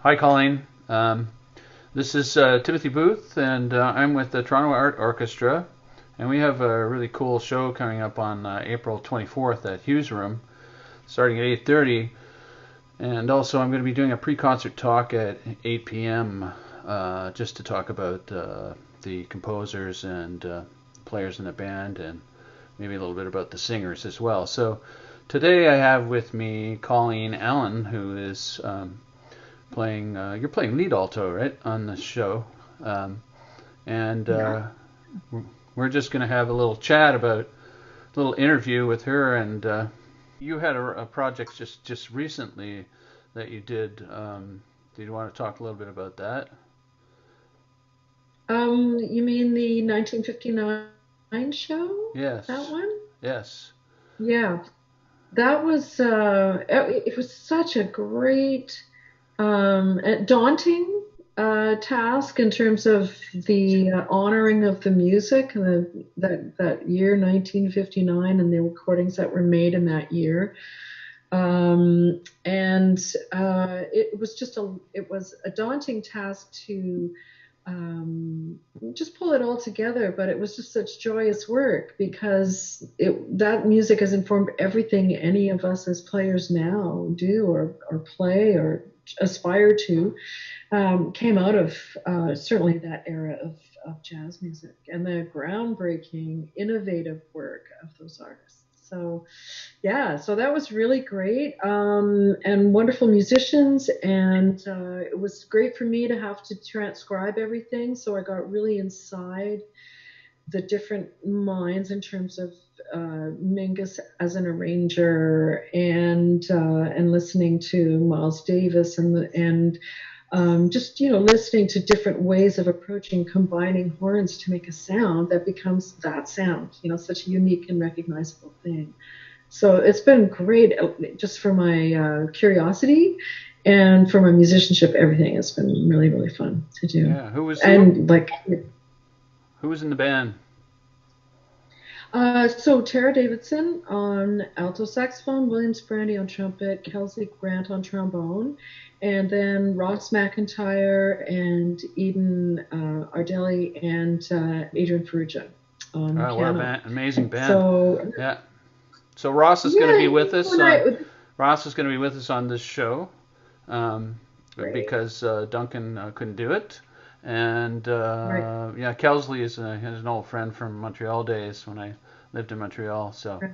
Hi, Colleen. This is Timothy Booth, and I'm with the Toronto Art Orchestra, and we have a really cool show coming up on April 24th at Hughes Room, starting at 8:30. And also, I'm going to be doing a pre-concert talk at 8 p.m. Just to talk about the composers and players in the band, and maybe a little bit about the singers as well. So today I have with me Colleen Allen, who is playing. You're playing lead alto, right, on the show, and we're just going to have a little chat about a little interview with her. And you had a project just recently that you did. Do you want to talk a little bit about that? You mean the 1959 show? That Yes. one? Yes. Yeah, that was it was such a great daunting task in terms of the honoring of the music and that year 1959 and the recordings that were made in that year. And it was a daunting task to just pull it all together, but it was just such joyous work because that music has informed everything any of us as players now do or play or aspire to. Came out of certainly that era of jazz music and the groundbreaking, innovative work of those artists. So yeah, so that was really great, and wonderful musicians, and it was great for me to have to transcribe everything. So I got really inside the different minds in terms of Mingus as an arranger, and listening to Miles Davis, and just listening to different ways of approaching combining horns to make a sound that becomes that sound. Such a unique and recognizable thing. So it's been great, just for my curiosity and for my musicianship. Everything has been really, really fun to do. Yeah. And like, Who was in the band? so Tara Davidson on alto saxophone, Williams Brandy on trumpet, Kelsey Grant on trombone, and then Ross McIntyre and Eden Ardelli and Adrian Ferrugia on Oh, what a piano. band! Amazing band. So Yeah. So Ross is going to yeah, be with us. when I Ross is going to be with us on this show, um, great, because Duncan couldn't do it. And right. yeah, Kelsley is an old friend from Montreal days when I lived in Montreal. So Right.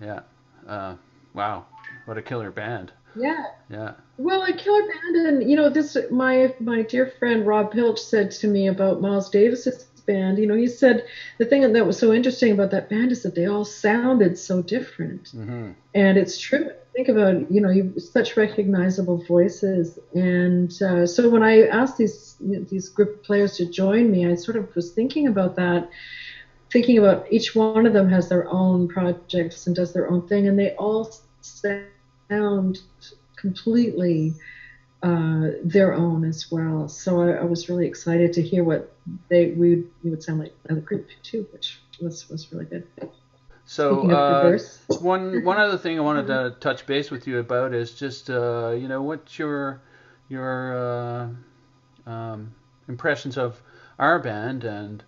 yeah, uh, wow, what a killer band. Yeah. Yeah. Well, a killer band, and this my dear friend Rob Pilch said to me about Miles Davis's band. He said the thing that was so interesting about that band is that they all sounded so different, Hmm. and it's true. Think about you such recognizable voices, and so when I asked these group of players to join me, I sort of was thinking about that, thinking about each one of them has their own projects and does their own thing, and they all sound completely their own as well. So I was really excited to hear what we would sound like as a group too, which was really good. So Speaking of diverse, one other thing I wanted to touch base with you about is just what's your impressions of our band, and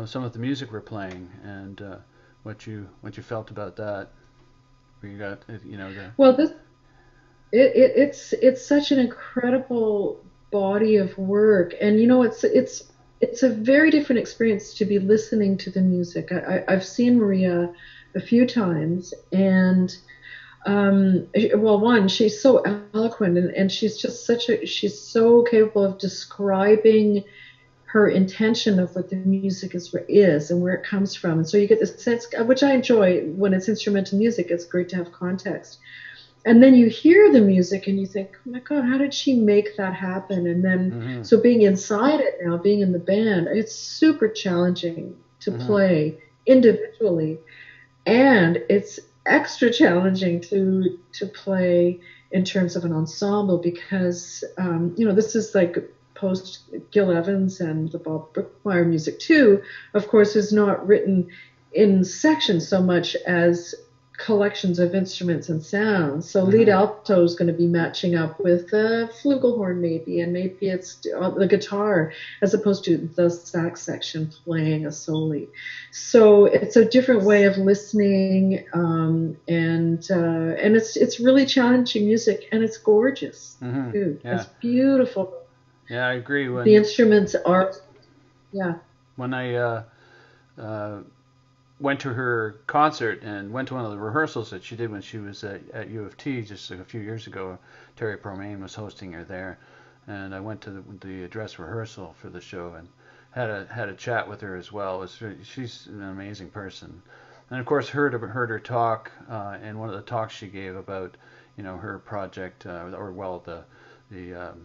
some of the music we're playing, and what you felt about that. We got the well, it's such an incredible body of work, and it's a very different experience to be listening to the music. I've seen Maria a few times, and well, one, she's so eloquent, and she's so capable of describing her intention of what the music is and where it comes from. And so you get this sense, which I enjoy when it's instrumental music. It's great to have context. And then you hear the music and you think, oh my God, how did she make that happen? And then, hmm so being inside it now, being in the band, it's super challenging to hmm play individually, and it's extra challenging to play in terms of an ensemble because this is like post Gil Evans and the Bob Brookmeyer music too. Of course, is not written in sections so much as collections of instruments and sounds. So lead Mm-hmm. alto is going to be matching up with the flugelhorn maybe, and maybe it's the guitar as opposed to the sax section playing a soli. So it's a different way of listening, and it's really challenging music, and it's gorgeous Mm-hmm. too. Yeah. It's beautiful. Yeah, I agree. The instruments are, yeah. When I uh, went to her concert and went to one of the rehearsals that she did when she was at U of T just a few years ago. Terry Promain was hosting her there, and I went to the dress rehearsal for the show and had a chat with her as well. She's an amazing person, and of course heard her talk in one of the talks she gave about her project or well the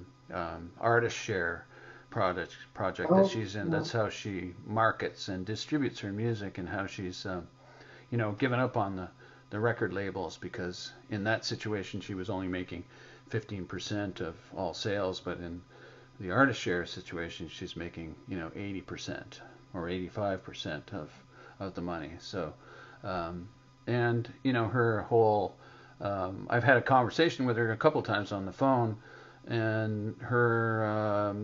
artist share project that Oh, she's in. yeah. That's how she markets and distributes her music, and how she's given up on the record labels, because in that situation she was only making 15% of all sales, but in the artist share situation she's making 80% or 85% of the money. So and her whole I've had a conversation with her a couple times on the phone, and her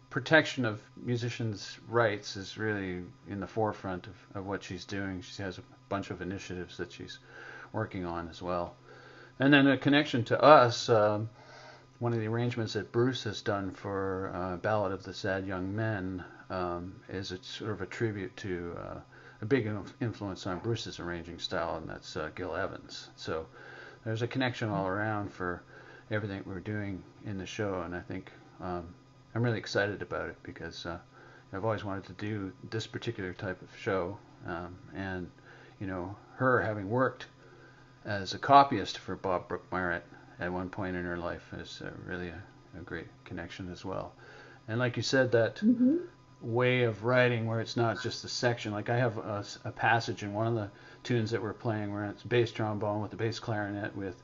protection of musicians' rights is really in the forefront of what she's doing. She has a bunch of initiatives that she's working on as well. And then a connection to us, one of the arrangements that Bruce has done for Ballad of the Sad Young Men is a sort of a tribute to a big influence on Bruce's arranging style, and that's Gil Evans. So there's a connection all around for everything we're doing in the show, and I think I'm really excited about it, because I've always wanted to do this particular type of show, and her having worked as a copyist for Bob Brookmeyer at one point in her life is really a great connection as well. And like you said, that Hmm. way of writing where it's not just a section. Like I have a passage in one of the tunes that we're playing where it's bass trombone with the bass clarinet with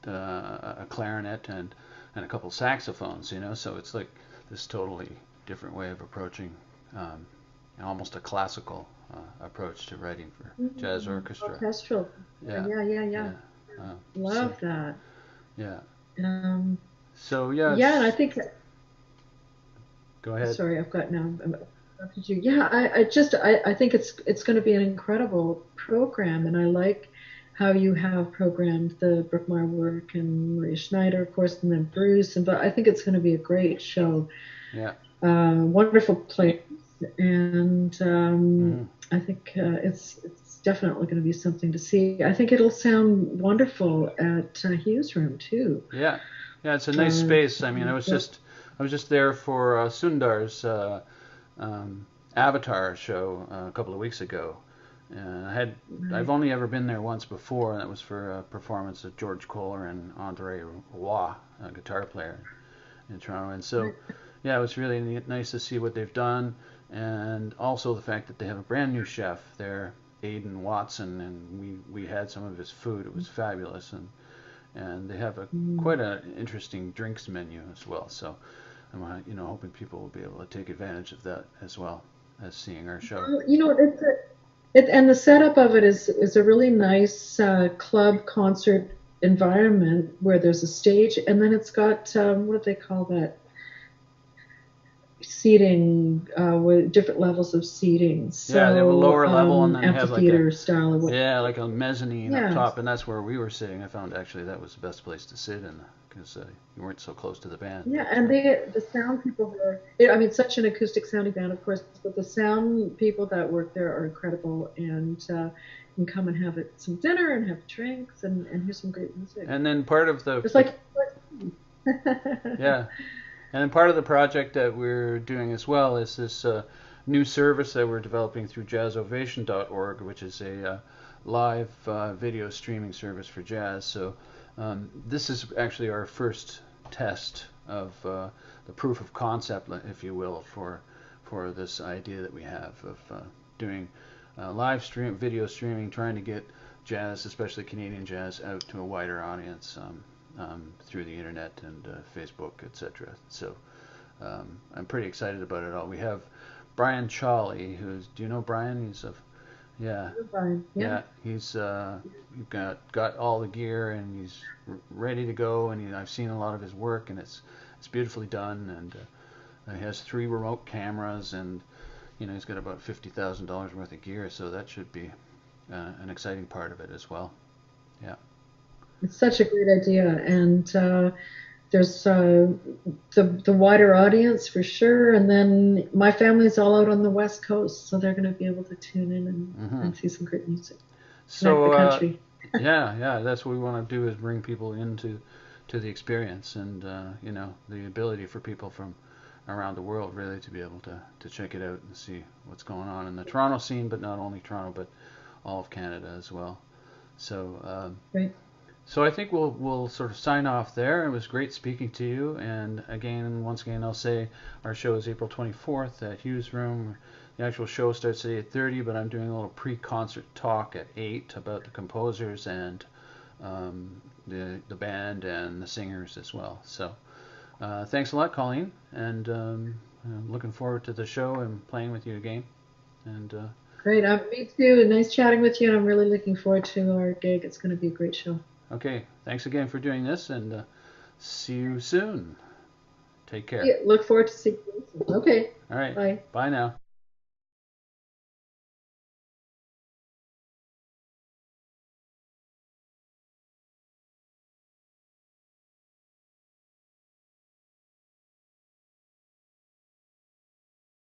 a clarinet and a couple saxophones. So it's like this totally different way of approaching almost a classical approach to writing for jazz orchestra. Orchestral. Yeah, Yeah, yeah, yeah. yeah. So Love that. yeah. Um, So yeah, yeah, and I think, go ahead. sorry, I've got now. Interrupted you. Yeah, I think it's going to be an incredible program, and I like how you have programmed the Brookmeyer work and Maria Schneider, of course, and then Bruce. But I think it's going to be a great show. Yeah. Wonderful players, and Hmm. I think it's definitely going to be something to see. I think it'll sound wonderful at Hughes Room too. Yeah. Yeah, it's a nice Uh, space. I mean, I was just there for Sundar's Avatar show a couple of weeks ago, and I've right. only ever been there once before, and that was for a performance of George Kohler and Andre Roy, a guitar player in Toronto. And so, yeah, it was really nice to see what they've done, and also the fact that they have a brand new chef there, Aidan Watson, and we had some of his food. It was fabulous, and they have a Mm. quite an interesting drinks menu as well. So I'm hoping people will be able to take advantage of that as well as seeing our show. And the setup of it is a really nice club concert environment where there's a stage, and then it's got what do they call that? Seating with different levels of seating. Yeah, they have a So lower level, and then they have like amphitheater style of what? like a mezzanine up Yeah, top, and that's where we were sitting. I found actually that was the best place to sit in, because you weren't so close to the band. yeah, But and the sound people were. I mean, such an acoustic sounding band, of course, but the sound people that work there are incredible, and you can come and have some dinner and have drinks and hear some great music. and then part of It's the like. yeah, and then part of the project that we're doing as well is this new service that we're developing through jazzovation.org, which is a live video streaming service for jazz. So this is actually our first test of the proof of concept, if you will, for this idea that we have of doing live video streaming, trying to get jazz, especially Canadian jazz, out to a wider audience through the internet and Facebook, etc. So I'm pretty excited about it all. We have Brian Chawley, do you know Brian? He's Yeah, You're fine. Yeah. yeah. He's got all the gear and he's ready to go. And I've seen a lot of his work, and it's beautifully done. And he has 3 remote cameras, and he's got about $50,000 worth of gear, so that should be an exciting part of it as well. Yeah. It's such a great idea, and there's the wider audience for sure, and then my family's all out on the West Coast, so they're going to be able to tune in Hmm. and see some great music, connect the So country. yeah, yeah, that's what we want to do is bring people into the experience, and the ability for people from around the world really to be able to check it out and see what's going on in the Toronto scene, but not only Toronto, but all of Canada as well. So Right. so I think we'll sort of sign off there. It was great speaking to you, and once again, I'll say our show is April 24th at Hughes Room. The actual show starts at 8:30, but I'm doing a little pre-concert talk at 8 about the composers and the band and the singers as well. So thanks a lot, Colleen, and I'm looking forward to the show and playing with you again. And Great. Me too. Nice chatting with you, and I'm really looking forward to our gig. It's going to be a great show. okay, thanks again for doing this, and see you soon. Take care. Yeah, look forward to seeing you. Okay. All right. Bye. Bye now.